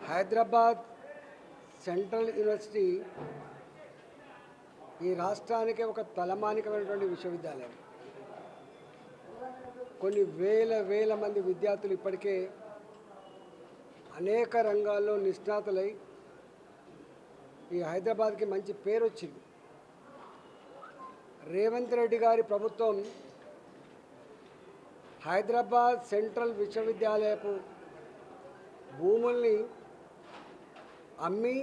Hyderabad central university ఈ రాష్ట్రానికి ఒక తలమానికమైనటువంటి విశ్వవిద్యాలయం. కొన్ని వేల మంది విద్యార్థులు ఇప్పటికే అనేక రంగాల్లో నిష్ణాతులై ఈ హైదరాబాద్కి మంచి పేరు వచ్చింది. రేవంత్ రెడ్డి గారి ప్రభుత్వం హైదరాబాద్ సెంట్రల్ విశ్వవిద్యాలయపు భూముల్ని అమ్మి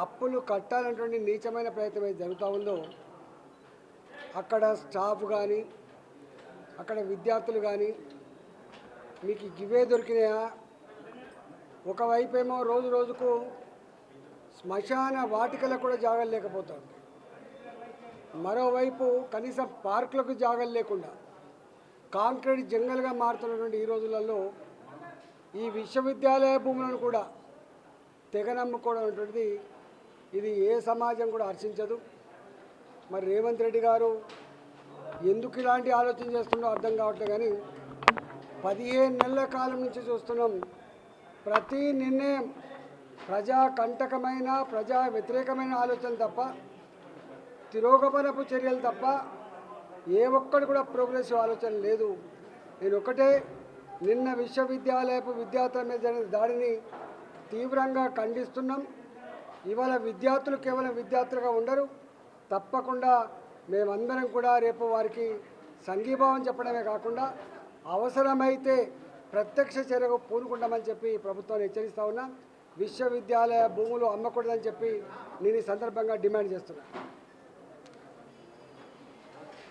అప్పులు కట్టాలనేటువంటి నీచమైన ప్రయత్నం ఏది జరుగుతూ ఉందో, అక్కడ స్టాఫ్ కానీ అక్కడ విద్యార్థులు కానీ మీకు ఇవే దొరికినాయా? ఒకవైపు ఏమో రోజు రోజుకు శ్మశాన వాటికలకు కూడా జాగాలు లేకపోతుంది, మరోవైపు కనీసం పార్కులకు జాగాలు లేకుండా కాంక్రీట్ జంగల్గా మారుతున్నటువంటి ఈ రోజులలో ఈ విశ్వవిద్యాలయ భూములను కూడా తెగనమ్ముకోవడం అనేటువంటిది ఇది ఏ సమాజం కూడా హర్షించదు. మరి రేవంత్ రెడ్డి గారు ఎందుకు ఇలాంటి ఆలోచన చేస్తుండో అర్థం కావట్లేదు. కానీ 15 నెలల కాలం నుంచి చూస్తున్నాం, ప్రతి నిర్ణయం ప్రజాకంటకమైన ప్రజా వ్యతిరేకమైన ఆలోచన తప్ప, తిరోగమనపు చర్యలు తప్ప ఏ ఒక్కటి కూడా ప్రోగ్రెసివ్ ఆలోచన లేదు. నేను ఒకటే, నిన్న విశ్వవిద్యాలయపు విద్యార్థుల మీద జరిగిన దాడిని తీవ్రంగా ఖండిస్తున్నాం. ఇవాళ విద్యార్థులు కేవలం విద్యార్థులుగా ఉండరు, తప్పకుండా మేమందరం కూడా రేపు వారికి సంఘీభావం చెప్పడమే కాకుండా అవసరమైతే ప్రత్యక్ష చర్యకు పూనుకుంటామని చెప్పి ప్రభుత్వాన్ని హెచ్చరిస్తా ఉన్నా. విశ్వవిద్యాలయ భూములు అమ్మకూడదని చెప్పి నేను ఈ సందర్భంగా డిమాండ్ చేస్తున్నాను.